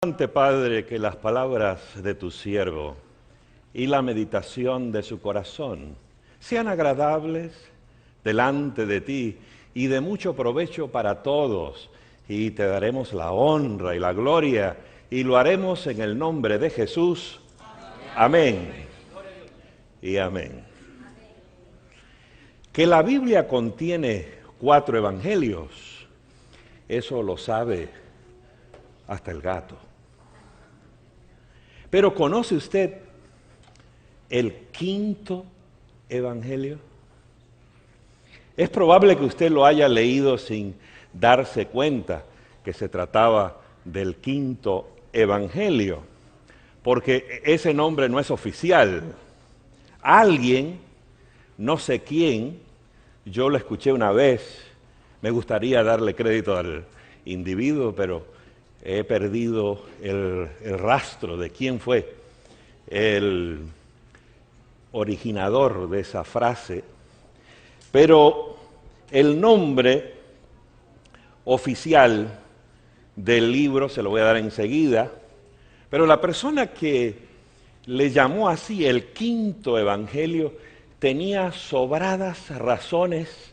Padre, que las palabras de tu siervo y la meditación de su corazón sean agradables delante de ti y de mucho provecho para todos, y te daremos la honra y la gloria, y lo haremos en el nombre de Jesús. Amén. Y amén. Que la Biblia contiene 4 evangelios, eso lo sabe hasta el gato. Pero ¿conoce usted el 5º evangelio? Es probable que usted lo haya leído sin darse cuenta que se trataba del 5º evangelio, porque ese nombre no es oficial. Alguien, no sé quién, yo lo escuché una vez, me gustaría darle crédito al individuo, pero he perdido el rastro de quién fue el originador de esa frase, pero el nombre oficial del libro se lo voy a dar enseguida, pero la persona que le llamó así el 5º evangelio tenía sobradas razones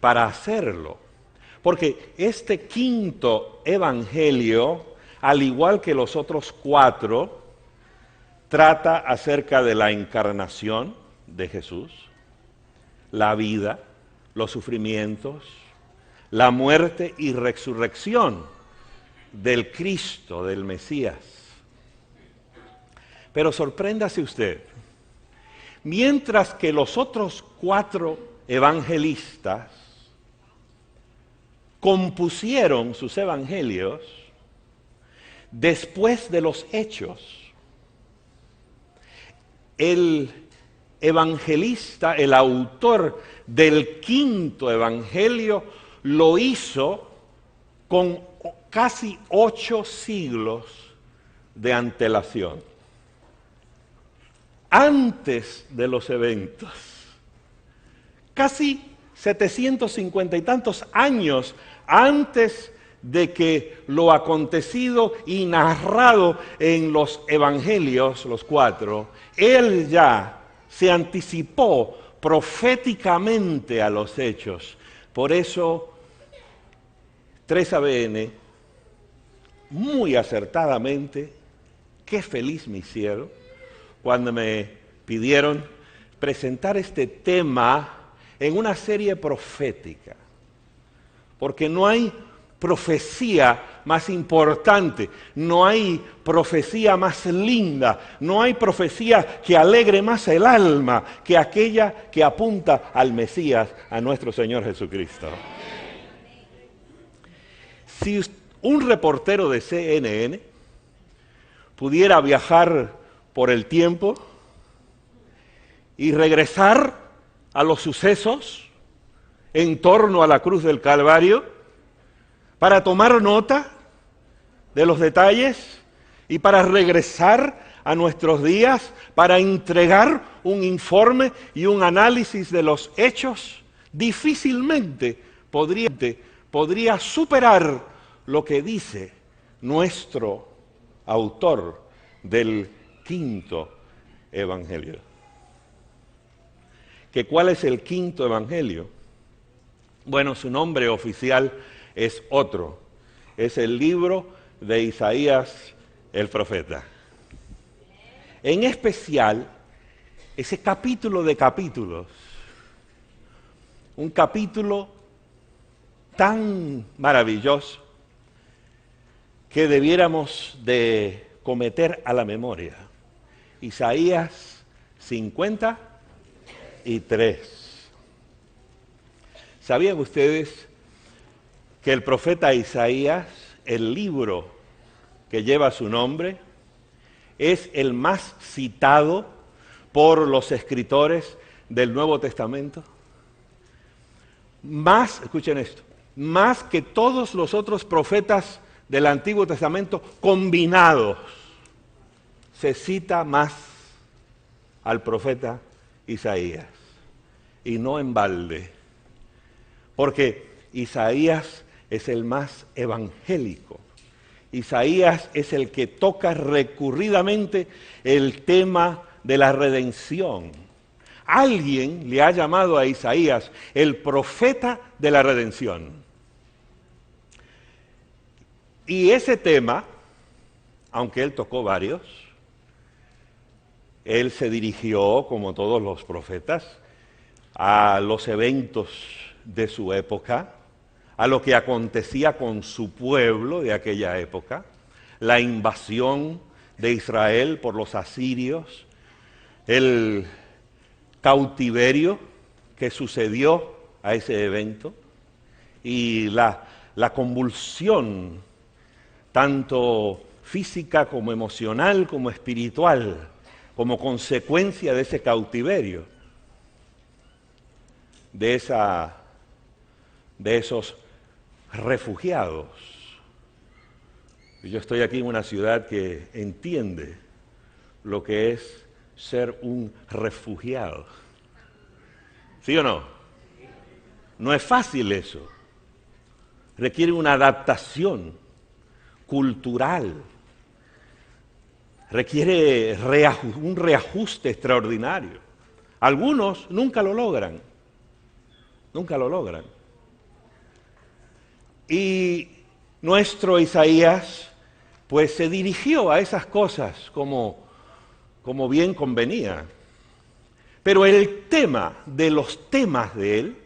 para hacerlo. Porque este 5º evangelio, al igual que los otros 4, trata acerca de la encarnación de Jesús, la vida, los sufrimientos, la muerte y resurrección del Cristo, del Mesías. Pero sorpréndase usted, mientras que los otros 4 evangelistas compusieron sus evangelios después de los hechos, el evangelista, el autor del 5º evangelio, lo hizo con casi 8 siglos de antelación. Antes de los eventos, casi 750 y tantos años antes de que lo acontecido y narrado en los evangelios, los 4, él ya se anticipó proféticamente a los hechos. Por eso, 3ABN, muy acertadamente, qué feliz me hicieron cuando me pidieron presentar este tema en una serie profética, porque no hay profecía más importante, no hay profecía más linda, no hay profecía que alegre más el alma que aquella que apunta al Mesías, a nuestro Señor Jesucristo. Si un reportero de CNN pudiera viajar por el tiempo y regresar a los sucesos en torno a la cruz del Calvario, para tomar nota de los detalles y para regresar a nuestros días, para entregar un informe y un análisis de los hechos, difícilmente podría superar lo que dice nuestro autor del 5º evangelio. ¿Que cuál es el 5º evangelio? Bueno, su nombre oficial es otro. Es el libro de Isaías el profeta. En especial, ese capítulo de capítulos. Un capítulo tan maravilloso que debiéramos de cometer a la memoria. Isaías 53. ¿Sabían ustedes que el profeta Isaías, el libro que lleva su nombre, es el más citado por los escritores del Nuevo Testamento? Más, escuchen esto, más que todos los otros profetas del Antiguo Testamento combinados, se cita más al profeta Isaías, y no en balde, porque Isaías es el más evangélico Isaías es el que toca recurridamente el tema de la redención. Alguien le ha llamado a Isaías el profeta de la redención. Y ese tema, aunque él tocó varios, él se dirigió, como todos los profetas, a los eventos de su época, a lo que acontecía con su pueblo de aquella época, la invasión de Israel por los asirios, el cautiverio que sucedió a ese evento y la convulsión, tanto física como emocional como espiritual, como consecuencia de ese cautiverio, de esos refugiados. Yo estoy aquí en una ciudad que entiende lo que es ser un refugiado. ¿Sí o no? No es fácil eso. Requiere una adaptación cultural. Requiere un reajuste extraordinario. Algunos nunca lo logran. Nunca lo logran. Y nuestro Isaías, pues se dirigió a esas cosas como bien convenía. Pero el tema de los temas de él,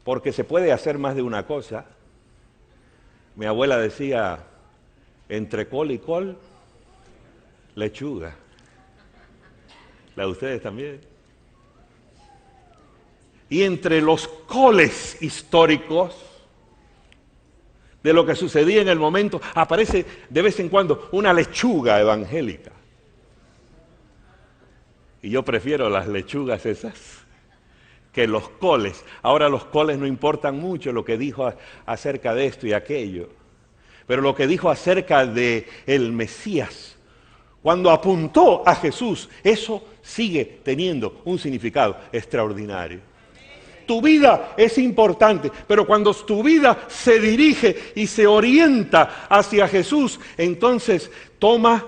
porque se puede hacer más de una cosa, mi abuela decía, entre col y col, lechuga. La de ustedes también. Y entre los coles históricos de lo que sucedía en el momento, aparece de vez en cuando una lechuga evangélica. Y yo prefiero las lechugas esas que los coles. Ahora los coles no importan mucho lo que dijo acerca de esto y aquello, pero lo que dijo acerca de el Mesías, cuando apuntó a Jesús, eso sigue teniendo un significado extraordinario. Tu vida es importante, pero cuando tu vida se dirige y se orienta hacia Jesús, entonces toma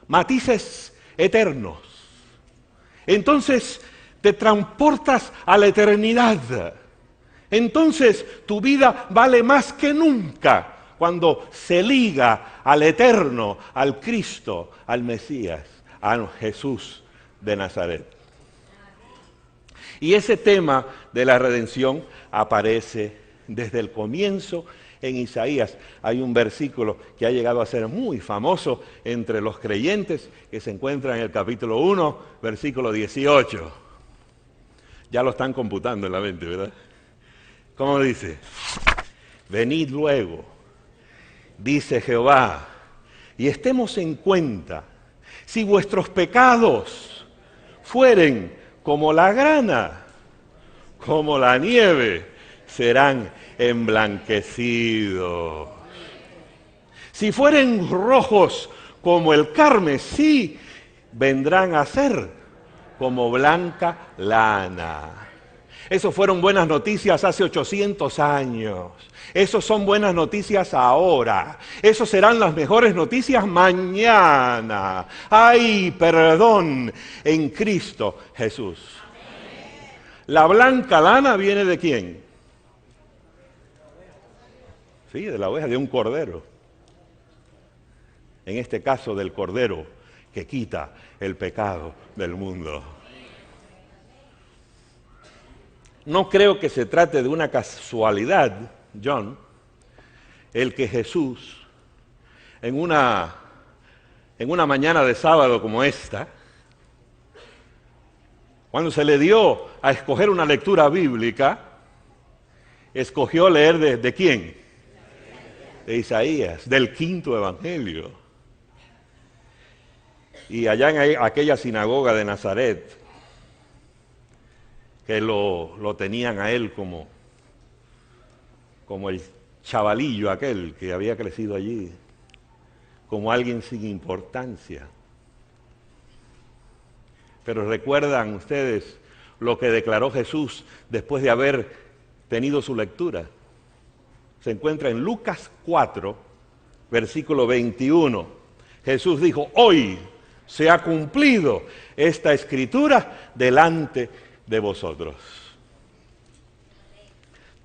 matices eternos. Entonces te transportas a la eternidad. Entonces tu vida vale más que nunca cuando se liga al eterno, al Cristo, al Mesías, a Jesús de Nazaret. Y ese tema de la redención aparece desde el comienzo en Isaías. Hay un versículo que ha llegado a ser muy famoso entre los creyentes, que se encuentra en el capítulo 1, versículo 18. Ya lo están computando en la mente, ¿verdad? ¿Cómo dice? Venid luego, dice Jehová, y estemos en cuenta, si vuestros pecados fueren como la grana, como la nieve, serán emblanquecidos. Si fueren rojos como el carmesí, vendrán a ser como blanca lana. Esas fueron buenas noticias hace 800 años. Esas son buenas noticias ahora. Esas serán las mejores noticias mañana. Hay perdón en Cristo Jesús. La blanca lana viene ¿de quién? Sí, de la oveja, de un cordero. En este caso del cordero que quita el pecado del mundo. No creo que se trate de una casualidad, John, el que Jesús, en una mañana de sábado como esta, cuando se le dio a escoger una lectura bíblica, escogió leer ¿de quién? De Isaías, del quinto evangelio. Y allá en aquella sinagoga de Nazaret, que lo tenían a él como el chavalillo aquel que había crecido allí, como alguien sin importancia. Pero recuerdan ustedes lo que declaró Jesús después de haber tenido su lectura. se encuentra en Lucas 4, versículo 21. Jesús dijo, hoy se ha cumplido esta escritura delante de vosotros.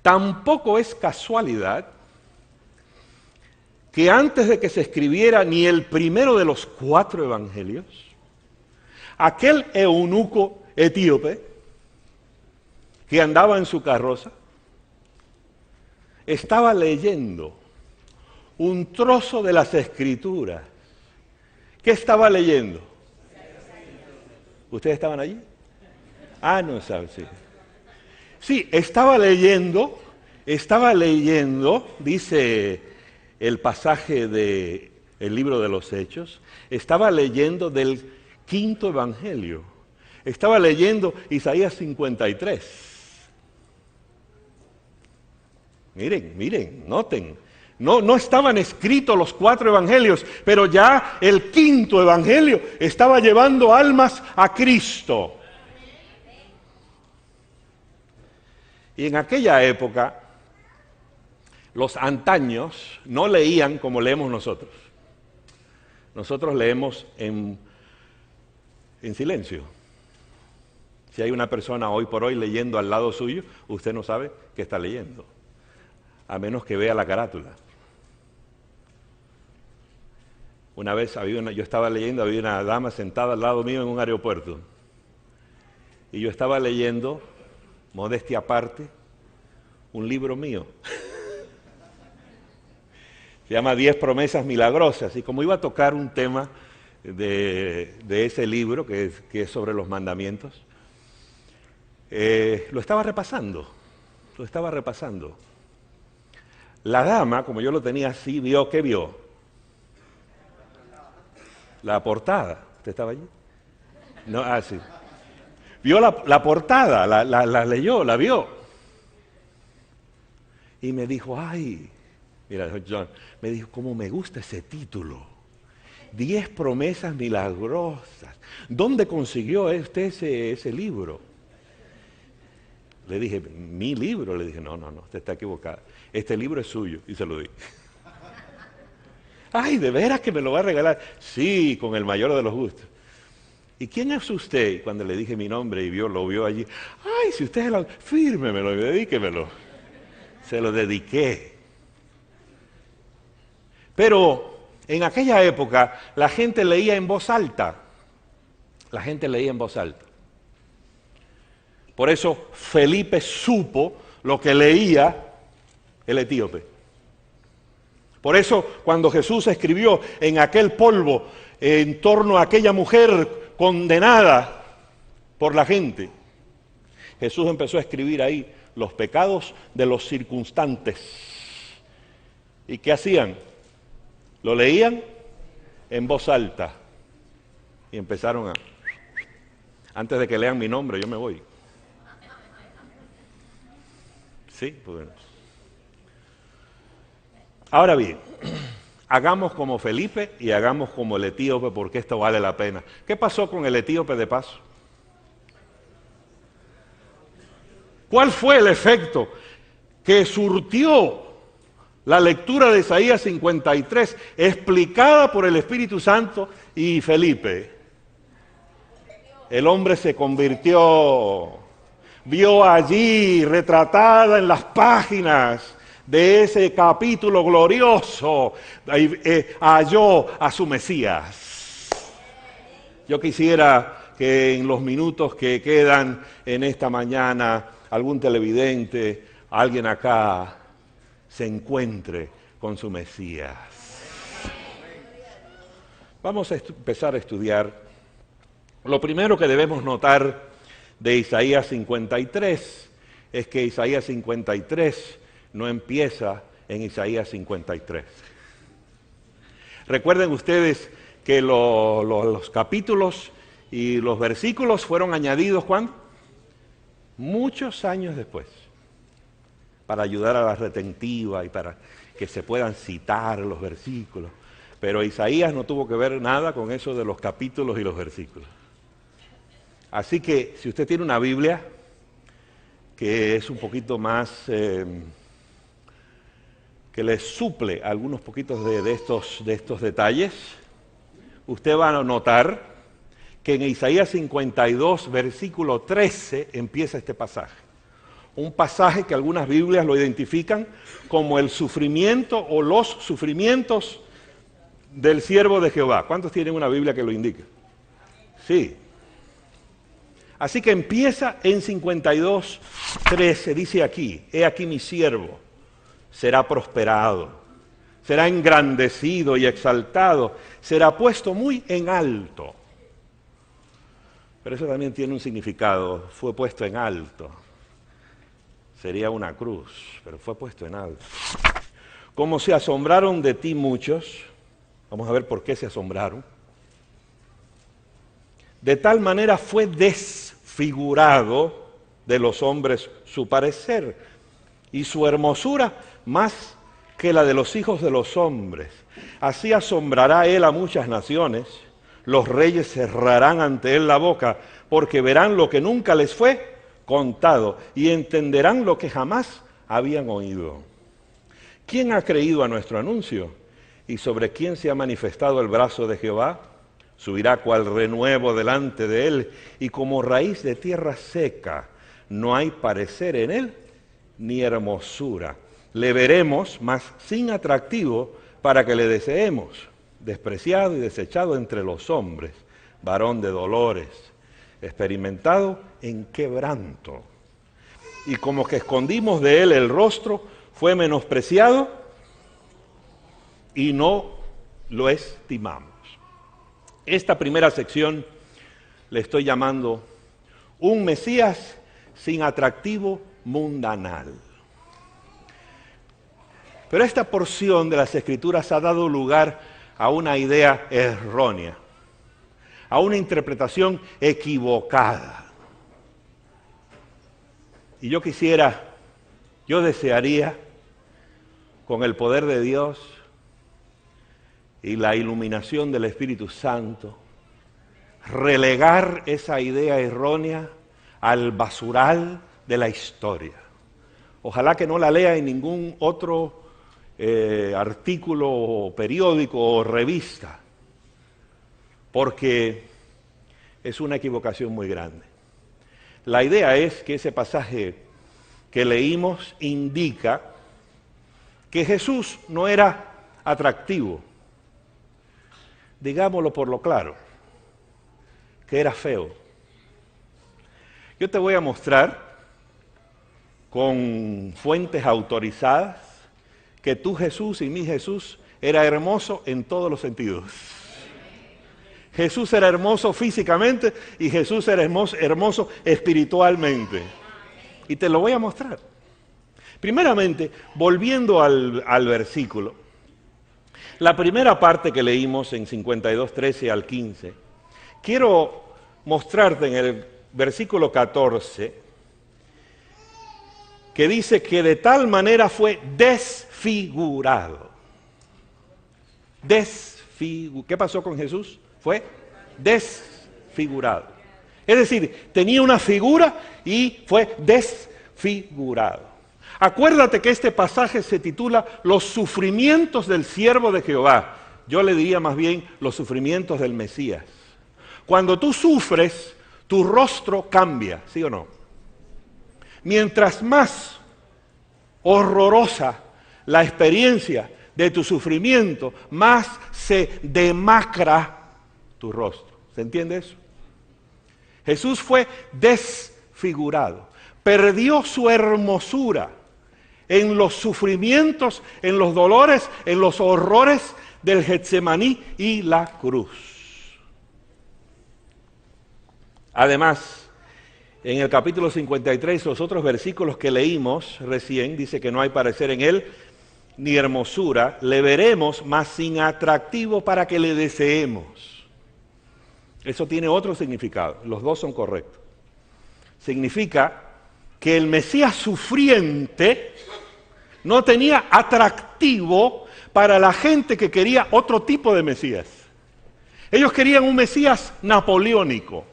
Tampoco es casualidad que antes de que se escribiera ni el primero de los 4 evangelios, aquel eunuco etíope que andaba en su carroza estaba leyendo un trozo de las Escrituras. ¿Qué estaba leyendo? ¿Ustedes estaban allí? Ah, no saben, sí. Sí, estaba leyendo, dice el pasaje del libro de los Hechos, estaba leyendo del 5.º evangelio. Estaba leyendo Isaías 53. Miren, noten. No estaban escritos los 4 evangelios, pero ya el 5.º evangelio estaba llevando almas a Cristo. Y en aquella época, los antaños no leían como leemos nosotros. Nosotros leemos en silencio. Si hay una persona hoy por hoy leyendo al lado suyo, usted no sabe qué está leyendo, a menos que vea la carátula. Una vez yo estaba leyendo, había una dama sentada al lado mío en un aeropuerto. Y yo estaba leyendo, modestia aparte, un libro mío. Se llama 10 promesas milagrosas. Y como iba a tocar un tema de ese libro, que es sobre los mandamientos, lo estaba repasando. La dama, como yo lo tenía así, ¿qué vio? La portada. ¿Usted estaba allí? No, sí. Vio la portada, la leyó, la vio. Y me dijo, ay, mira, John, me dijo, cómo me gusta ese título. 10 promesas milagrosas. ¿Dónde consiguió usted ese libro? Le dije, ¿mi libro? Le dije, no, usted está equivocada. Este libro es suyo. Y se lo di. Ay, ¿de veras que me lo va a regalar? Sí, con el mayor de los gustos. ¿Y quién es usted? Y cuando le dije mi nombre y lo vio allí, ay, si usted es el fírmemelo y dedíquemelo. Se lo dediqué. Pero en aquella época la gente leía en voz alta. Por eso Felipe supo lo que leía el etíope. Por eso cuando Jesús escribió en aquel polvo en torno a aquella mujer condenada por la gente, Jesús empezó a escribir ahí los pecados de los circunstantes. ¿Y qué hacían? Lo leían en voz alta y empezaron antes de que lean mi nombre, yo me voy. Sí, pues. Ahora bien, hagamos como Felipe y hagamos como el etíope, porque esto vale la pena. ¿Qué pasó con el etíope de paso? ¿Cuál fue el efecto que surtió la lectura de Isaías 53, explicada por el Espíritu Santo y Felipe? El hombre se convirtió, vio allí retratada en las páginas de ese capítulo glorioso, halló a su Mesías. Yo quisiera que en los minutos que quedan en esta mañana, algún televidente, alguien acá, se encuentre con su Mesías. Vamos a empezar a estudiar. Lo primero que debemos notar de Isaías 53 es que Isaías 53 no empieza en Isaías 53. Recuerden ustedes que los capítulos y los versículos fueron añadidos ¿cuándo? Muchos años después, para ayudar a la retentiva y para que se puedan citar los versículos. Pero Isaías no tuvo que ver nada con eso de los capítulos y los versículos. Así que si usted tiene una Biblia que es un poquito más que les suple algunos poquitos de estos detalles, usted va a notar que en Isaías 52, versículo 13, empieza este pasaje. Un pasaje que algunas Biblias lo identifican como el sufrimiento o los sufrimientos del siervo de Jehová. ¿Cuántos tienen una Biblia que lo indique? Sí. Así que empieza en 52, 13, dice aquí, he aquí mi siervo, será prosperado, será engrandecido y exaltado, será puesto muy en alto. Pero eso también tiene un significado, fue puesto en alto. Sería una cruz, pero fue puesto en alto. Como se asombraron de ti muchos, vamos a ver por qué se asombraron. De tal manera fue desfigurado de los hombres su parecer, y su hermosura más que la de los hijos de los hombres. Así asombrará él a muchas naciones, los reyes cerrarán ante él la boca, porque verán lo que nunca les fue contado, y entenderán lo que jamás habían oído. ¿Quién ha creído a nuestro anuncio? ¿Y sobre quién se ha manifestado el brazo de Jehová? Subirá cual renuevo delante de él, y como raíz de tierra seca, no hay parecer en él, ni hermosura. Le veremos, mas sin atractivo, para que le deseemos, despreciado y desechado entre los hombres, varón de dolores, experimentado en quebranto. Y como que escondimos de él el rostro, fue menospreciado y no lo estimamos. Esta primera sección le estoy llamando un Mesías sin atractivo mundanal. Pero esta porción de las Escrituras ha dado lugar a una idea errónea, a una interpretación equivocada. Y yo desearía, con el poder de Dios y la iluminación del Espíritu Santo, relegar esa idea errónea al basural de la historia. Ojalá que no la lea en ningún otro artículo o periódico o revista, porque es una equivocación muy grande. La idea es que ese pasaje que leímos indica que Jesús no era atractivo, digámoslo por lo claro, que era feo. Yo te voy a mostrar con fuentes autorizadas que tu Jesús y mi Jesús era hermoso en todos los sentidos. Jesús era hermoso físicamente y Jesús era hermoso espiritualmente. Y te lo voy a mostrar. Primeramente, volviendo al versículo, la primera parte que leímos en 52, 13 al 15, quiero mostrarte en el versículo 14, que dice que de tal manera fue desfigurado. ¿Qué pasó con Jesús? Fue desfigurado. Es decir, tenía una figura y fue desfigurado. Acuérdate que este pasaje se titula Los sufrimientos del siervo de Jehová. Yo le diría más bien los sufrimientos del Mesías. Cuando tú sufres, tu rostro cambia, ¿sí o no? Mientras más horrorosa la experiencia de tu sufrimiento, más se demacra tu rostro. ¿Se entiende eso? Jesús fue desfigurado, perdió su hermosura en los sufrimientos, en los dolores, en los horrores del Getsemaní y la cruz. Además, en el capítulo 53, los otros versículos que leímos recién, dice que no hay parecer en él ni hermosura, le veremos, mas sin atractivo para que le deseemos. Eso tiene otro significado, los dos son correctos. Significa que el Mesías sufriente no tenía atractivo para la gente que quería otro tipo de Mesías. Ellos querían un Mesías napoleónico.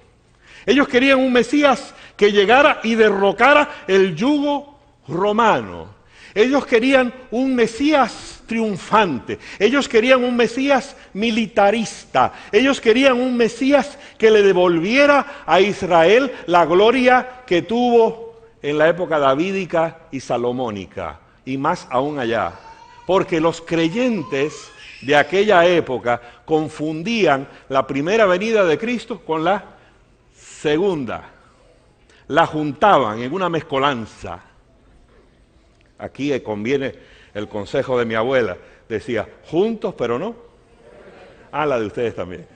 Ellos querían un Mesías que llegara y derrocara el yugo romano. Ellos querían un Mesías triunfante, ellos querían un Mesías militarista, ellos querían un Mesías que le devolviera a Israel la gloria que tuvo en la época davídica y salomónica, y más aún allá. Porque los creyentes de aquella época confundían la primera venida de Cristo con la segunda. La juntaban en una mezcolanza. Aquí conviene el consejo de mi abuela. Decía, juntos pero no. Ah, la de ustedes también.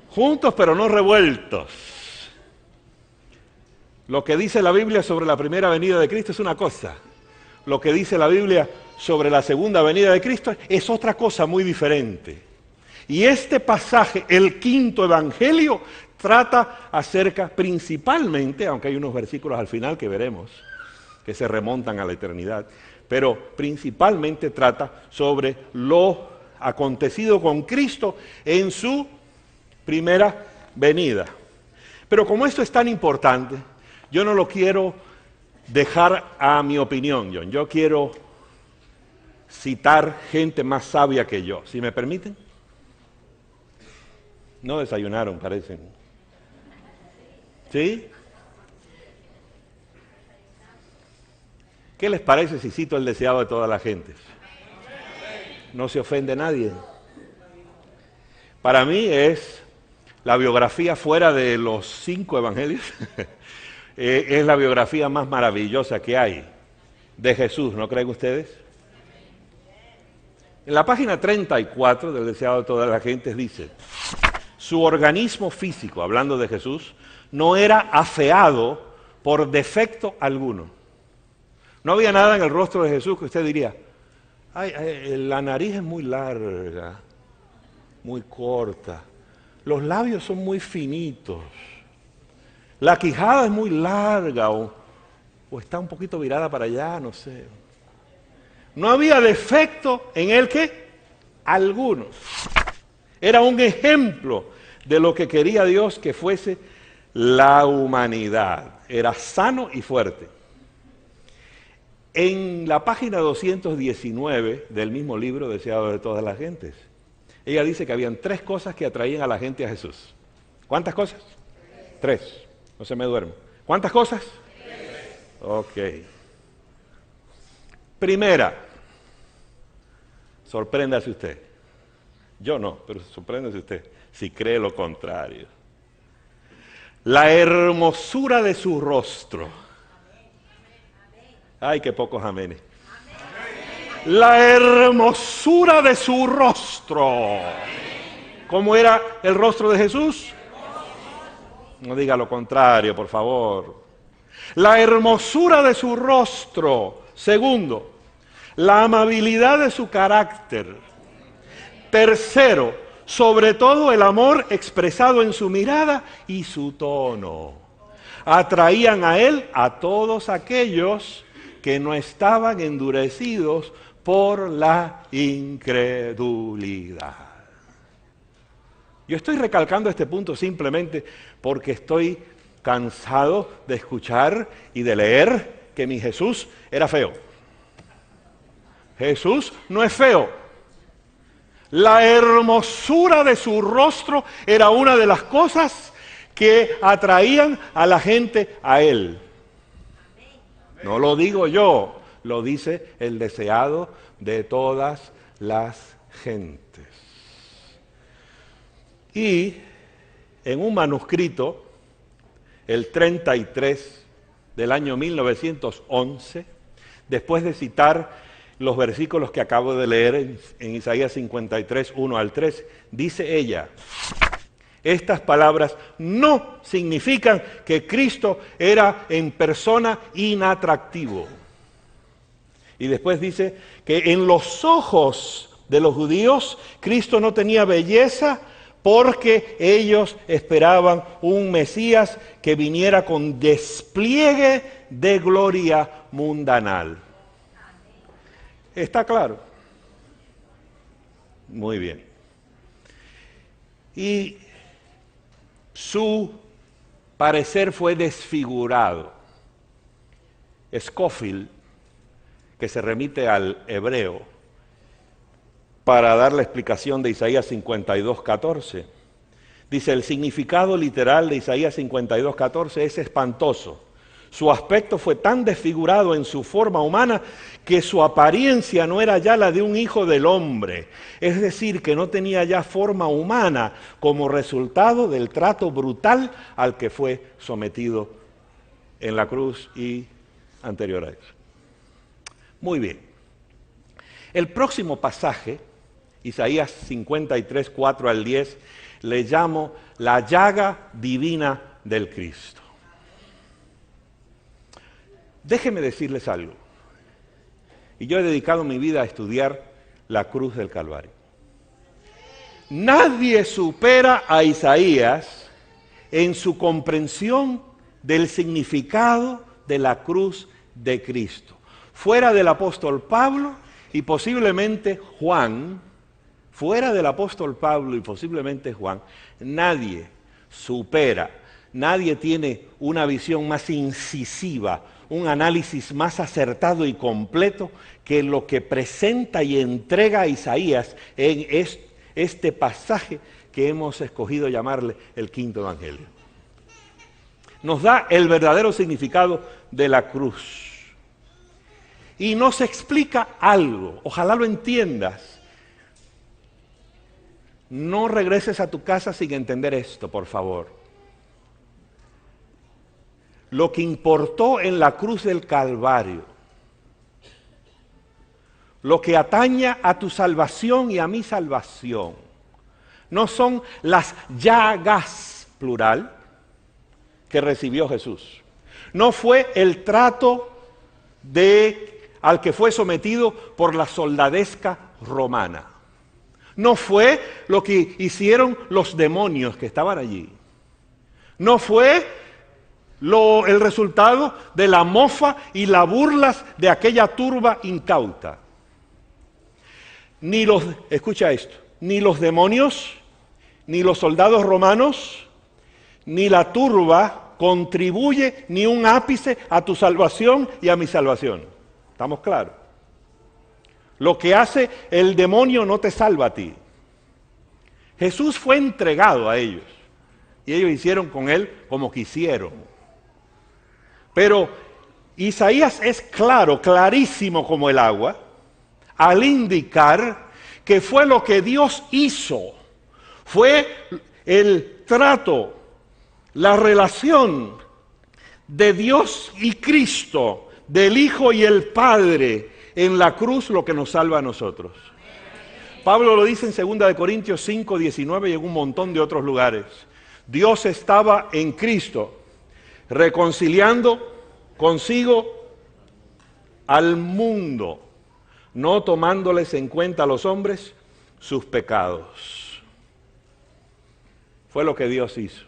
Juntos pero no revueltos. Lo que dice la Biblia sobre la primera venida de Cristo es una cosa. Lo que dice la Biblia sobre la segunda venida de Cristo es otra cosa muy diferente. Y este pasaje, el quinto evangelio, trata acerca principalmente, aunque hay unos versículos al final que veremos, que se remontan a la eternidad, pero principalmente trata sobre lo acontecido con Cristo en su primera venida. Pero como esto es tan importante, yo no lo quiero dejar a mi opinión, John. Yo quiero citar gente más sabia que yo. ¿Sí me permiten? No desayunaron, parecen. ¿Sí? ¿Qué les parece si cito el deseado de todas las gentes? No se ofende nadie. Para mí es la biografía fuera de los 5 evangelios. Es la biografía más maravillosa que hay de Jesús, ¿no creen ustedes? En la página 34 del deseado de todas las gentes dice, su organismo físico, hablando de Jesús, no era afeado por defecto alguno. No había nada en el rostro de Jesús que usted diría, la nariz es muy larga, muy corta, los labios son muy finitos, la quijada es muy larga o está un poquito virada para allá, no sé. No había defecto en él que alguno. Era un ejemplo de lo que quería Dios que fuese la humanidad. Era sano y fuerte. En la página 219 del mismo libro, Deseado de todas las gentes, ella dice que habían 3 cosas que atraían a la gente a Jesús. ¿Cuántas cosas? 3. No se me duerme. ¿Cuántas cosas? 3. Ok. Primera, sorpréndase usted. Yo no, pero sorpréndase usted si cree lo contrario. La hermosura de su rostro. Ay, qué pocos amenes. La hermosura de su rostro. ¿Cómo era el rostro de Jesús? No diga lo contrario, por favor. La hermosura de su rostro. Segundo, la amabilidad de su carácter. Tercero, sobre todo el amor expresado en su mirada y su tono. Atraían a él a todos aquellos que no estaban endurecidos por la incredulidad. Yo estoy recalcando este punto simplemente porque estoy cansado de escuchar y de leer que mi Jesús era feo. Jesús no es feo. La hermosura de su rostro era una de las cosas que atraían a la gente a él. No lo digo yo, lo dice el deseado de todas las gentes. Y en un manuscrito, el 33 del año 1911, después de citar los versículos que acabo de leer en Isaías 53, 1 al 3, dice ella, estas palabras no significan que Cristo era en persona inatractivo. Y después dice que en los ojos de los judíos, Cristo no tenía belleza porque ellos esperaban un Mesías que viniera con despliegue de gloria mundanal. ¿Está claro? Muy bien. Y su parecer fue desfigurado. Scofield, que se remite al hebreo para dar la explicación de Isaías 52:14. Dice, el significado literal de Isaías 52:14 es espantoso. Su aspecto fue tan desfigurado en su forma humana que su apariencia no era ya la de un hijo del hombre. Es decir, que no tenía ya forma humana como resultado del trato brutal al que fue sometido en la cruz y anterior a eso. Muy bien. El próximo pasaje, Isaías 53, 4 al 10, le llamo la llaga divina del Cristo. Déjenme decirles algo. Y yo he dedicado mi vida a estudiar la cruz del Calvario. Nadie supera a Isaías en su comprensión del significado de la cruz de Cristo. Fuera del apóstol Pablo y posiblemente Juan, nadie supera, nadie tiene una visión más incisiva, un análisis más acertado y completo que lo que presenta y entrega Isaías en este pasaje que hemos escogido llamarle el quinto evangelio. Nos da el verdadero significado de la cruz. Y nos explica algo, ojalá lo entiendas. No regreses a tu casa sin entender esto, por favor. Lo que importó en la cruz del Calvario, lo que atañe a tu salvación y a mi salvación, no son las llagas, plural, que recibió Jesús. No fue el trato al que fue sometido por la soldadesca romana. No fue lo que hicieron los demonios que estaban allí. No fue el resultado de la mofa y las burlas de aquella turba incauta. Escucha esto, ni los demonios, ni los soldados romanos, ni la turba contribuye ni un ápice a tu salvación y a mi salvación. ¿Estamos claros? Lo que hace el demonio no te salva a ti. Jesús fue entregado a ellos y ellos hicieron con él como quisieron. Pero Isaías es claro, clarísimo como el agua, al indicar que fue lo que Dios hizo, fue el trato, la relación de Dios y Cristo, del Hijo y el Padre, en la cruz lo que nos salva a nosotros. Pablo lo dice en 2 Corintios 5, 19 y en un montón de otros lugares. Dios estaba en Cristo, reconciliando consigo al mundo, no tomándoles en cuenta a los hombres sus pecados. Fue lo que Dios hizo.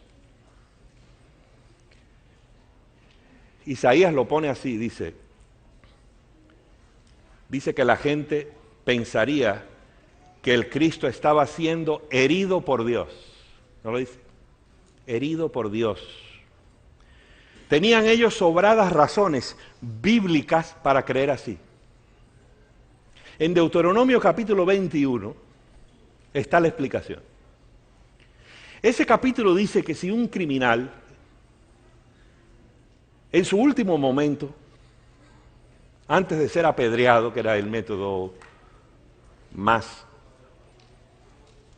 Isaías lo pone así, dice que la gente pensaría que el Cristo estaba siendo herido por Dios. ¿No lo dice? Herido por Dios. Tenían ellos sobradas razones bíblicas para creer así. En Deuteronomio capítulo 21 está la explicación. Ese capítulo dice que si un criminal, en su último momento, antes de ser apedreado, que era el método más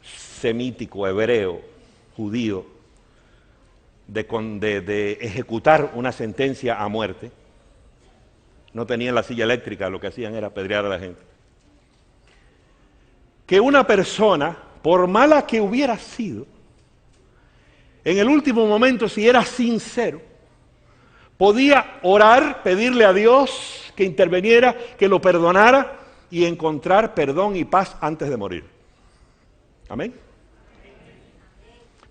semítico, hebreo, judío, de ejecutar una sentencia a muerte, no tenían la silla eléctrica, lo que hacían era apedrear a la gente. Que una persona, por mala que hubiera sido, en el último momento, si era sincero, podía orar, pedirle a Dios que interviniera, que lo perdonara y encontrar perdón y paz antes de morir. Amén.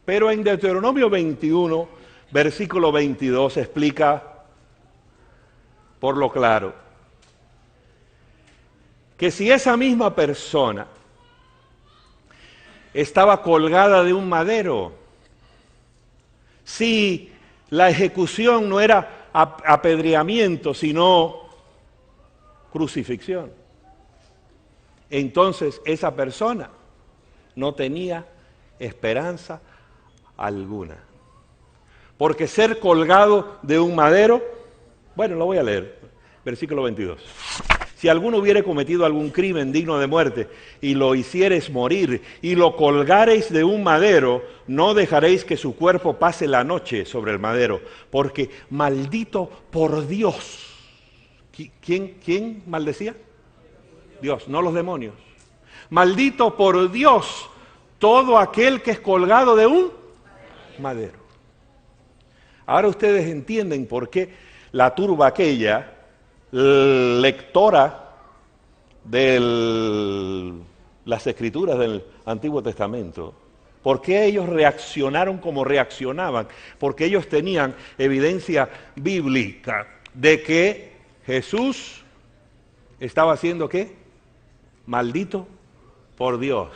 Pero en Deuteronomio 21, versículo 22, explica por lo claro que si esa misma persona estaba colgada de un madero, si la ejecución no era apedreamiento, sino crucifixión. Entonces esa persona no tenía esperanza alguna. Porque ser colgado de un madero, bueno, lo voy a leer, versículo 22. Si alguno hubiere cometido algún crimen digno de muerte y lo hiciereis morir y lo colgareis de un madero, no dejaréis que su cuerpo pase la noche sobre el madero, porque maldito por Dios. ¿Quién maldecía? Dios, no los demonios. Maldito por Dios todo aquel que es colgado de un madero. Ahora ustedes entienden por qué la turba aquella, lectora de las escrituras del Antiguo Testamento, por qué ellos reaccionaron como reaccionaban, porque ellos tenían evidencia bíblica de que Jesús estaba haciendo ¿qué? Maldito por Dios.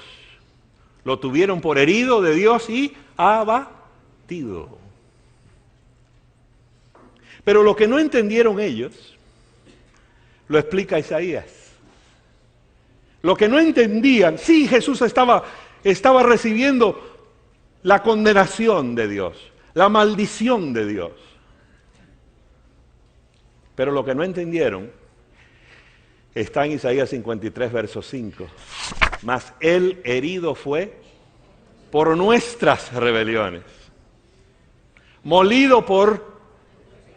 Lo tuvieron por herido de Dios y abatido. Pero lo que no entendieron ellos, lo explica Isaías. Lo que no entendían, sí, Jesús estaba recibiendo la condenación de Dios, la maldición de Dios. Pero lo que no entendieron está en Isaías 53, verso 5. Mas él herido fue por nuestras rebeliones, molido por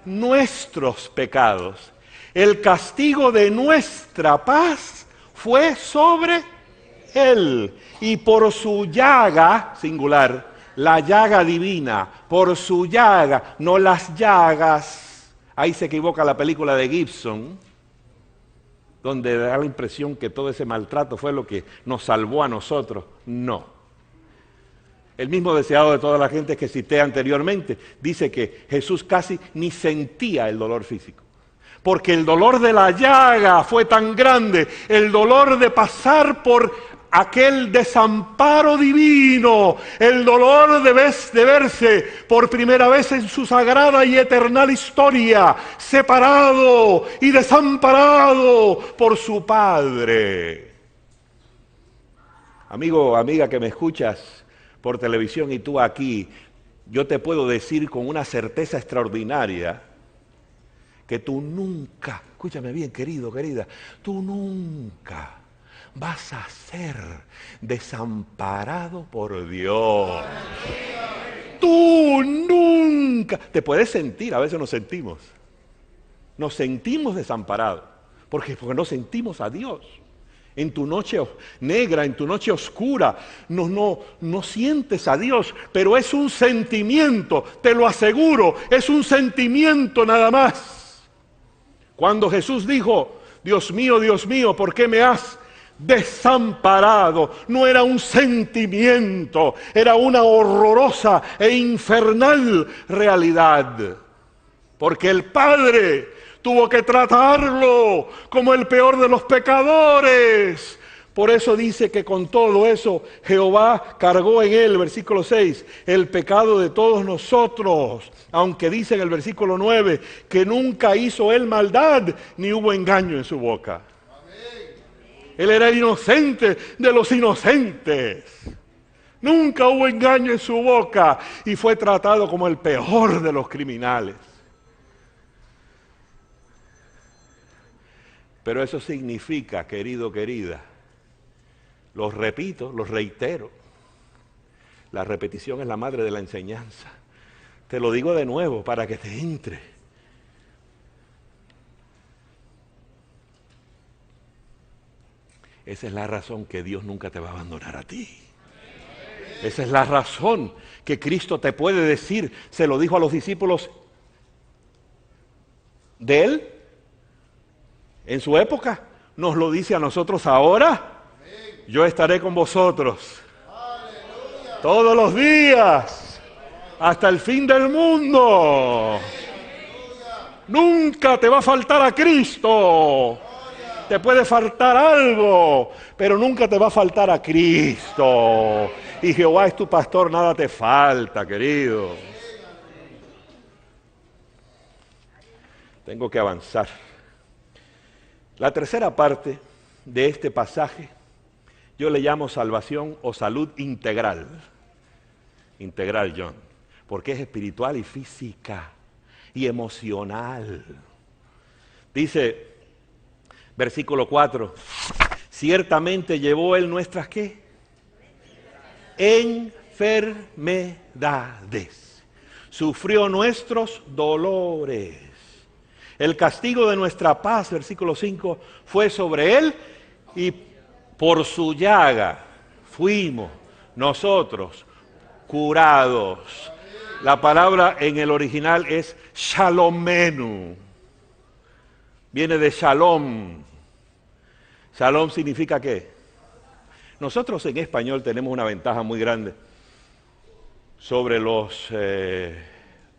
nuestros pecados. El castigo de nuestra paz fue sobre él. Y por su llaga, singular, la llaga divina, por su llaga, no las llagas. Ahí se equivoca la película de Gibson, donde da la impresión que todo ese maltrato fue lo que nos salvó a nosotros. No. El mismo deseado de toda la gente que cité anteriormente dice que Jesús casi ni sentía el dolor físico. Porque el dolor de la llaga fue tan grande, el dolor de pasar por aquel desamparo divino, el dolor de verse por primera vez en su sagrada y eternal historia, separado y desamparado por su Padre. Amigo, amiga que me escuchas por televisión y tú aquí, yo te puedo decir con una certeza extraordinaria que tú nunca, escúchame bien querido, querida, tú nunca vas a ser desamparado por Dios. Tú nunca, te puedes sentir, a veces nos sentimos desamparados, porque no sentimos a Dios. En tu noche negra, en tu noche oscura, no sientes a Dios, pero es un sentimiento, te lo aseguro, es un sentimiento nada más. Cuando Jesús dijo, Dios mío, ¿por qué me has desamparado? No era un sentimiento, era una horrorosa e infernal realidad. Porque el Padre tuvo que tratarlo como el peor de los pecadores. Por eso dice que con todo eso Jehová cargó en él, versículo 6, el pecado de todos nosotros. Aunque dice en el versículo 9 que nunca hizo él maldad, ni hubo engaño en su boca. Él era el inocente de los inocentes. Nunca hubo engaño en su boca y fue tratado como el peor de los criminales. Pero eso significa, querido, querida, lo repito, lo reitero, la repetición es la madre de la enseñanza. Te lo digo de nuevo para que te entre. Esa es la razón que Dios nunca te va a abandonar a ti. Esa es la razón que Cristo te puede decir, se lo dijo a los discípulos de Él en su época, nos lo dice a nosotros ahora. Yo estaré con vosotros todos los días hasta el fin del mundo. Nunca te va a faltar a Cristo. Te puede faltar algo, pero nunca te va a faltar a Cristo. Y Jehová es tu pastor, nada te falta, querido. Tengo que avanzar. La tercera parte de este pasaje yo le llamo salvación o salud integral. Integral, John, porque es espiritual y física y emocional. Dice, versículo 4, ciertamente llevó él nuestras, ¿qué? Enfermedades. Sufrió nuestros dolores. El castigo de nuestra paz, versículo 5, fue sobre él y por su llaga fuimos nosotros curados. La palabra en el original es shalomenu. Viene de shalom. Shalom significa ¿qué? Nosotros en español tenemos una ventaja muy grande sobre los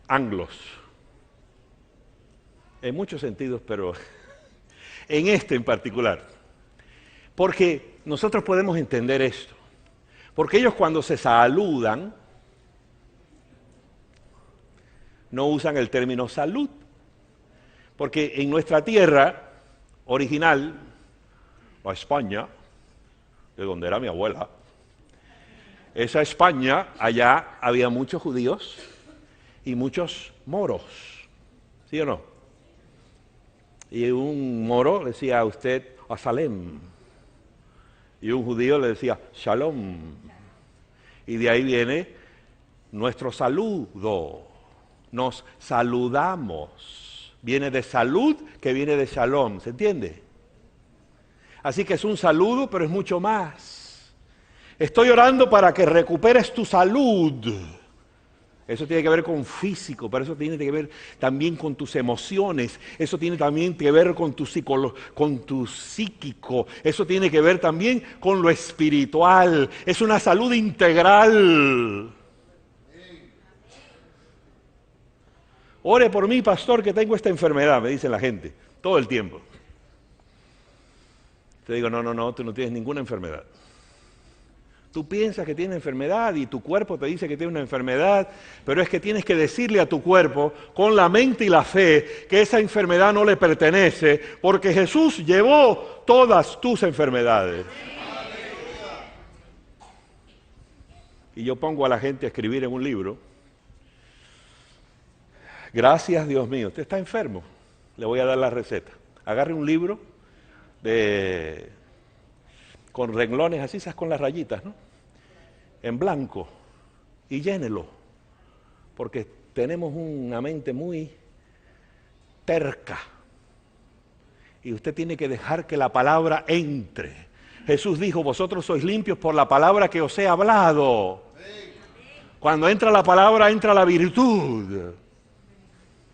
anglos. En muchos sentidos, pero en este en particular. Porque nosotros podemos entender esto. Porque ellos cuando se saludan, no usan el término salud. Porque en nuestra tierra original, la España, de donde era mi abuela, esa España, allá había muchos judíos y muchos moros. ¿Sí o no? Y un moro le decía a usted, asalem. Y un judío le decía, shalom. Y de ahí viene nuestro saludo. Nos saludamos. Viene de salud, que viene de shalom. ¿Se entiende? Así que es un saludo, pero es mucho más. Estoy orando para que recuperes tu salud. Eso tiene que ver con físico, pero eso tiene que ver también con tus emociones, eso tiene también que ver con tu psíquico, eso tiene que ver también con lo espiritual, es una salud integral. Ore por mí, pastor, que tengo esta enfermedad, me dice la gente, todo el tiempo. Te digo, no, tú no tienes ninguna enfermedad. Tú piensas que tienes enfermedad y tu cuerpo te dice que tienes una enfermedad, pero es que tienes que decirle a tu cuerpo con la mente y la fe que esa enfermedad no le pertenece, porque Jesús llevó todas tus enfermedades. Y yo pongo a la gente a escribir en un libro, gracias Dios mío, usted está enfermo, le voy a dar la receta. Agarre un libro con renglones así, esas con las rayitas, ¿no? En blanco, y llénelo, porque tenemos una mente muy terca, y usted tiene que dejar que la palabra entre. Jesús dijo, vosotros sois limpios por la palabra que os he hablado. Cuando entra la palabra, entra la virtud.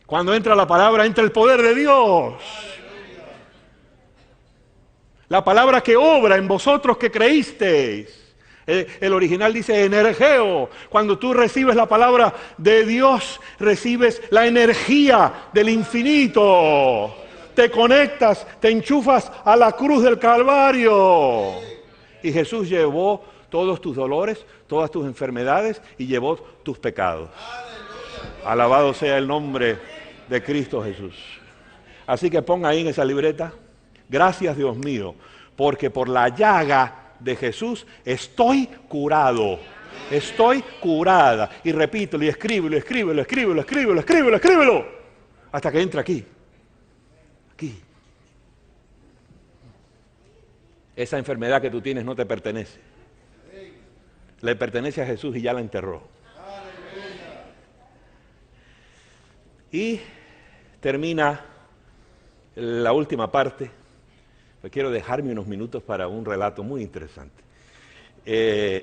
Cuando entra la palabra, entra el poder de Dios. La palabra que obra en vosotros que creísteis. El original dice energeo. Cuando tú recibes la palabra de Dios, recibes la energía del infinito. Te conectas, te enchufas a la cruz del Calvario. Y Jesús llevó todos tus dolores, todas tus enfermedades y llevó tus pecados. Alabado sea el nombre de Cristo Jesús. Así que ponga ahí en esa libreta, gracias Dios mío, porque por la llaga de Jesús estoy curado, estoy curada. Y repítelo y escríbelo, hasta que entre aquí. Aquí. Esa enfermedad que tú tienes no te pertenece. Le pertenece a Jesús y ya la enterró. Y termina la última parte. Quiero dejarme unos minutos para un relato muy interesante.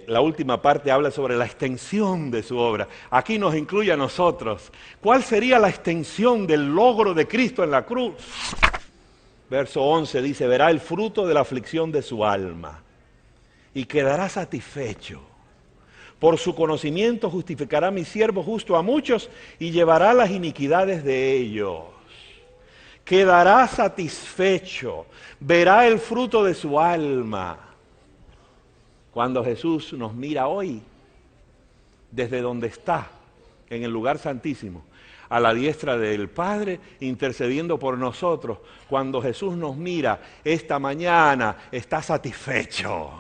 La última parte habla sobre la extensión de su obra. Aquí nos incluye a nosotros. ¿Cuál sería la extensión del logro de Cristo en la cruz? Verso 11 dice, verá el fruto de la aflicción de su alma y quedará satisfecho. Por su conocimiento justificará mi siervo justo a muchos y llevará las iniquidades de ellos. Quedará satisfecho, verá el fruto de su alma. Cuando Jesús nos mira hoy, desde donde está, en el lugar santísimo, a la diestra del Padre, intercediendo por nosotros. Cuando Jesús nos mira esta mañana, está satisfecho.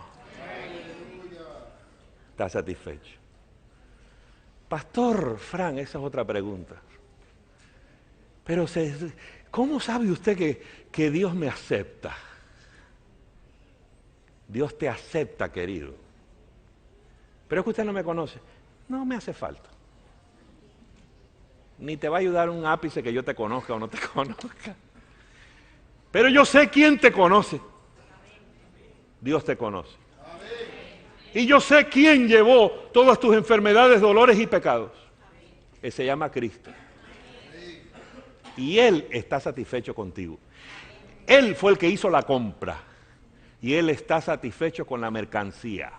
Está satisfecho. Pastor Fran, esa es otra pregunta. Pero ¿cómo sabe usted que Dios me acepta? Dios te acepta, querido. Pero es que usted no me conoce. No me hace falta. Ni te va a ayudar un ápice que yo te conozca o no te conozca. Pero yo sé quién te conoce. Dios te conoce. Y yo sé quién llevó todas tus enfermedades, dolores y pecados. Él se llama Cristo. Y Él está satisfecho contigo. Él fue el que hizo la compra. Y Él está satisfecho con la mercancía.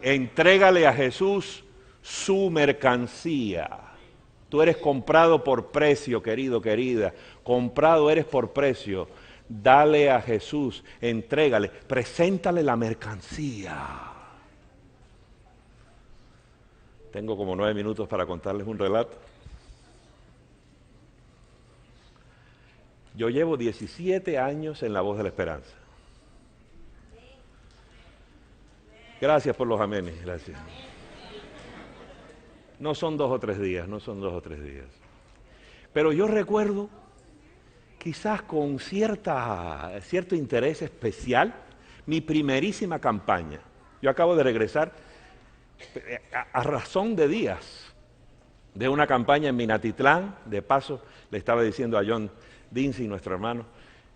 Entrégale a Jesús su mercancía. Tú eres comprado por precio, querido, querida. Comprado eres por precio. Dale a Jesús, entrégale, preséntale la mercancía. Tengo como 9 minutos para contarles un relato. Yo llevo 17 años en La Voz de la Esperanza. Gracias por los amenes, gracias. No son 2 o 3 días, no son 2 o 3 días. Pero yo recuerdo, quizás con cierto interés especial, mi primerísima campaña. Yo acabo de regresar a razón de días de una campaña en Minatitlán. De paso, le estaba diciendo a John Dincy, nuestro hermano,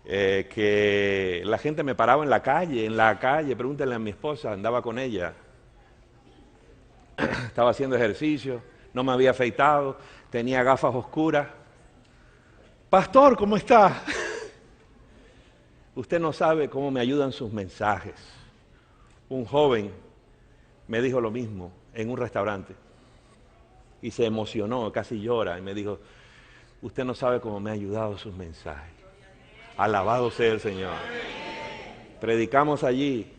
que la gente me paraba en la calle, pregúntenle a mi esposa, andaba con ella. Estaba haciendo ejercicio, no me había afeitado, tenía gafas oscuras. Pastor, ¿cómo está? Usted no sabe cómo me ayudan sus mensajes. Un joven me dijo lo mismo en un restaurante y se emocionó, casi llora, y me dijo, usted no sabe cómo me ha ayudado sus mensajes. Alabado sea el Señor. Predicamos allí.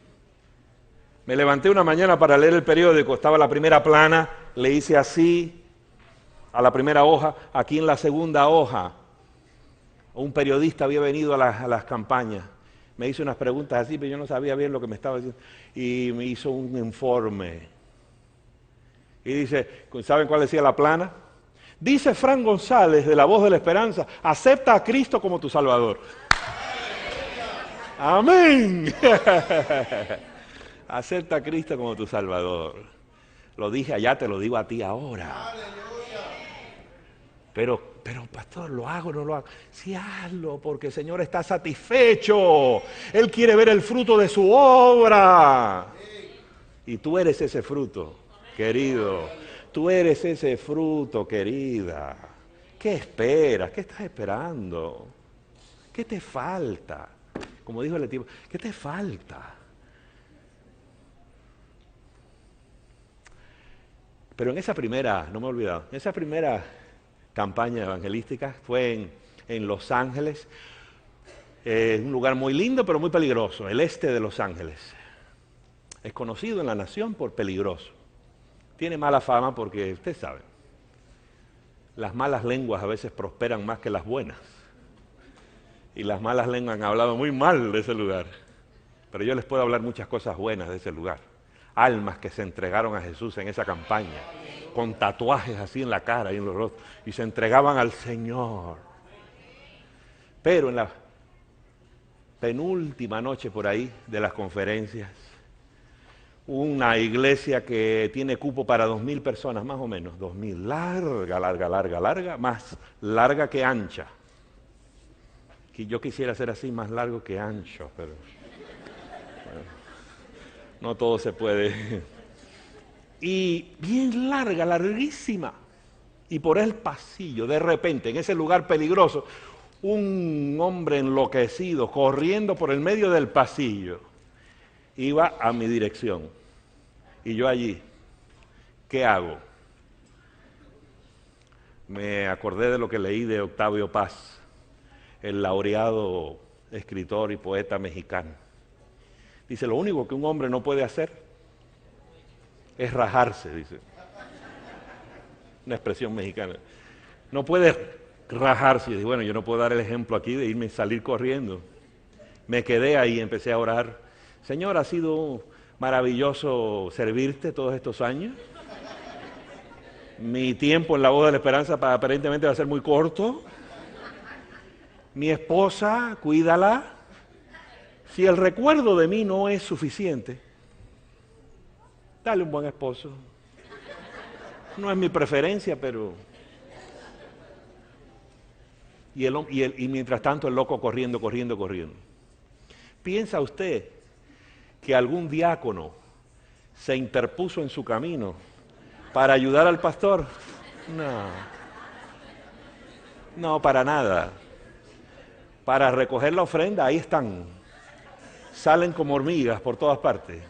Me levanté una mañana para leer el periódico, estaba la primera plana, le hice así a la primera hoja, aquí en la segunda hoja. Un periodista había venido a las campañas, me hizo unas preguntas así, pero yo no sabía bien lo que me estaba diciendo, y me hizo un informe. Y dice, ¿saben cuál decía la plana? Dice Fran González, de La Voz de la Esperanza, acepta a Cristo como tu Salvador. Amén. Acepta a Cristo como tu Salvador. Lo dije allá, te lo digo a ti ahora. Pero pastor, ¿lo hago o no lo hago? Sí, hazlo, porque el Señor está satisfecho. Él quiere ver el fruto de su obra. Y tú eres ese fruto, querido. Tú eres ese fruto, querida. ¿Qué esperas? ¿Qué estás esperando? ¿Qué te falta? Como dijo el tipo, ¿qué te falta? Pero en esa primera, no me he olvidado, en esa primera campaña evangelística fue en Los Ángeles, un lugar muy lindo pero muy peligroso, el este de Los Ángeles. Es conocido en la nación por peligroso. Tiene mala fama porque, usted sabe, las malas lenguas a veces prosperan más que las buenas. Y las malas lenguas han hablado muy mal de ese lugar. Pero yo les puedo hablar muchas cosas buenas de ese lugar. Almas que se entregaron a Jesús en esa campaña, con tatuajes así en la cara y en los rostros, y se entregaban al Señor. Pero en la penúltima noche por ahí de las conferencias, una iglesia que tiene cupo para 2,000 personas, más o menos, 2,000, larga, más larga que ancha. Que yo quisiera ser así, más largo que ancho, pero bueno, no todo se puede. Y bien larga, larguísima. Y por el pasillo, de repente, en ese lugar peligroso, un hombre enloquecido, corriendo por el medio del pasillo, iba a mi dirección. Y yo allí, ¿qué hago? Me acordé de lo que leí de Octavio Paz, el laureado escritor y poeta mexicano. Dice, lo único que un hombre no puede hacer es rajarse, dice. una expresión mexicana. No puedes rajarse. Y dije, bueno, yo no puedo dar el ejemplo aquí de irme y salir corriendo. Me quedé ahí, empecé a orar. Señor, ha sido maravilloso servirte todos estos años. Mi tiempo en la Voz de la Esperanza aparentemente va a ser muy corto. Mi esposa, cuídala. Si el recuerdo de mí no es suficiente, dale un buen esposo. No es mi preferencia, pero... Y mientras tanto el loco corriendo. ¿Piensa usted que algún diácono se interpuso en su camino para ayudar al pastor? No, para nada. Para recoger la ofrenda, ahí están. Salen como hormigas por todas partes.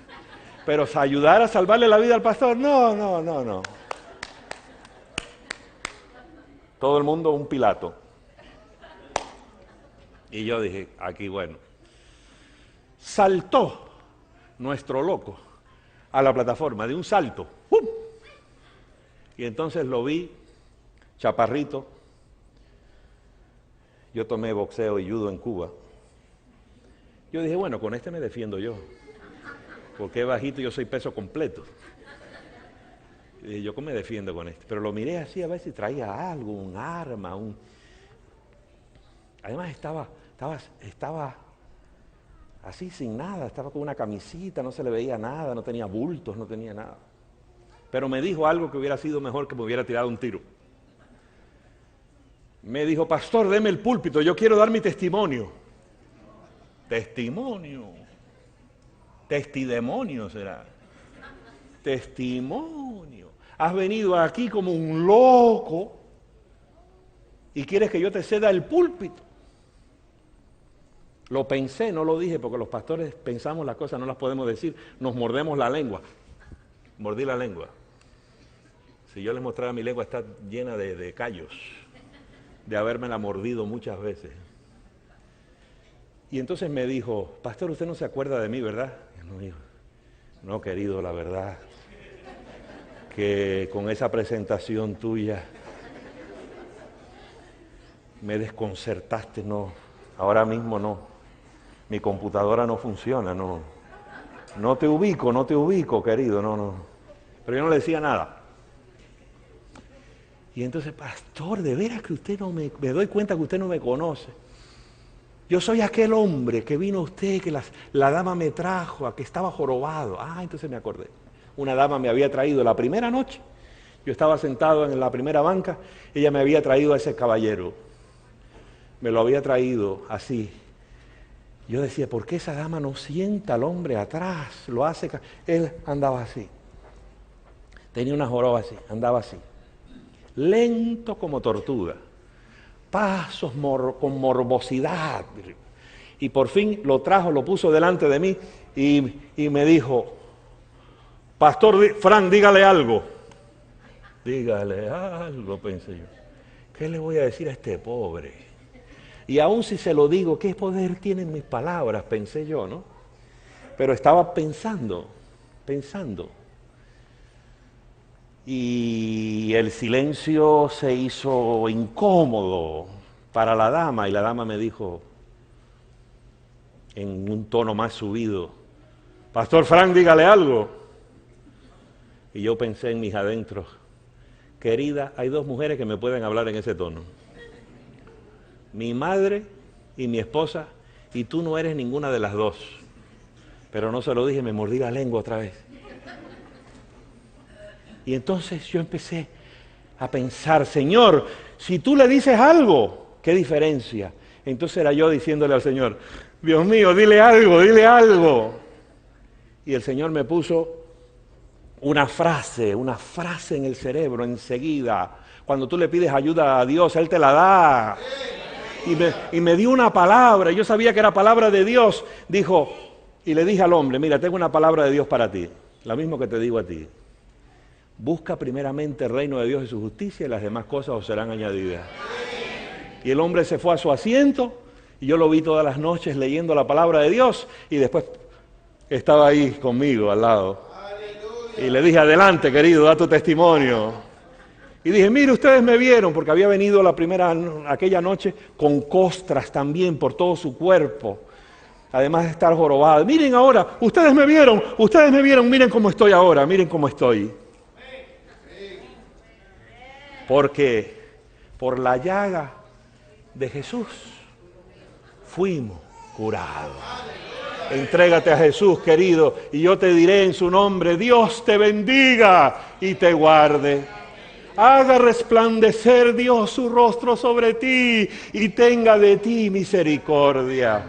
Pero ayudar a salvarle la vida al pastor, no. Todo el mundo un Pilato. Y yo dije, aquí bueno. Saltó nuestro loco a la plataforma de un salto. ¡Pum! Y entonces lo vi, chaparrito. Yo tomé boxeo y judo en Cuba. Yo dije, bueno, con este me defiendo yo. Porque es bajito y yo soy peso completo. Y dije, yo me defiendo con este. Pero lo miré así a ver si traía algo, un arma, Además estaba así sin nada, estaba con una camisita, no se le veía nada, no tenía bultos, no tenía nada. Pero me dijo algo que hubiera sido mejor que me hubiera tirado un tiro. Me dijo, pastor, deme el púlpito, yo quiero dar mi testimonio. ¿Testimonio? Testidemonio será. Testimonio. Has venido aquí como un loco y quieres que yo te ceda el púlpito. Lo pensé, no lo dije, porque los pastores pensamos las cosas, no las podemos decir, nos mordemos la lengua. Mordí la lengua. Si yo les mostrara mi lengua, está llena de callos, de habérmela mordido muchas veces. Y entonces me dijo, pastor, usted no se acuerda de mí, ¿verdad? No, querido, la verdad, que con esa presentación tuya me desconcertaste, no, ahora mismo no. Mi computadora no funciona, no te ubico, querido, no. Pero yo no le decía nada. Y entonces, pastor, de veras que usted no me doy cuenta que usted no me conoce. Yo soy aquel hombre que vino a usted, que la dama me trajo, a que estaba jorobado. Entonces me acordé. Una dama me había traído la primera noche. Yo estaba sentado en la primera banca, ella me había traído a ese caballero. Me lo había traído así. Yo decía, ¿por qué esa dama no sienta al hombre atrás? Lo hace. Él andaba así. Tenía una joroba así, andaba así. Lento como tortuga. Pasos con morbosidad. Y por fin lo trajo, lo puso delante de mí y me dijo, pastor Frank, dígale algo. Dígale algo, pensé yo. ¿Qué le voy a decir a este pobre? Y aún si se lo digo, ¿qué poder tienen mis palabras? Pensé yo, ¿no? Pero estaba pensando. Y el silencio se hizo incómodo para la dama, y la dama me dijo, en un tono más subido, pastor Frank, dígale algo. Y yo pensé en mis adentros, querida, hay dos mujeres que me pueden hablar en ese tono. Mi madre y mi esposa, y tú no eres ninguna de las dos. Pero no se lo dije, me mordí la lengua otra vez. Y entonces yo empecé a pensar, Señor, si tú le dices algo, ¿qué diferencia? Entonces era yo diciéndole al Señor, Dios mío, dile algo. Y el Señor me puso una frase en el cerebro enseguida. Cuando tú le pides ayuda a Dios, Él te la da. Y me dio una palabra, yo sabía que era palabra de Dios. Dijo, y le dije al hombre, mira, tengo una palabra de Dios para ti, la misma que te digo a ti. Busca primeramente el reino de Dios y su justicia, y las demás cosas os serán añadidas. Y el hombre se fue a su asiento, y yo lo vi todas las noches leyendo la palabra de Dios, y después estaba ahí conmigo al lado. Y le dije, adelante, querido, da tu testimonio. Y dije, mire, ustedes me vieron, porque había venido aquella noche con costras también por todo su cuerpo, además de estar jorobado. Miren ahora, ustedes me vieron, miren cómo estoy ahora, miren cómo estoy. Porque por la llaga de Jesús fuimos curados. Entrégate a Jesús, querido, y yo te diré en su nombre, Dios te bendiga y te guarde. Haga resplandecer Dios su rostro sobre ti y tenga de ti misericordia.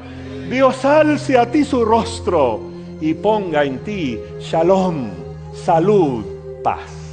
Dios alce a ti su rostro y ponga en ti shalom, salud, paz.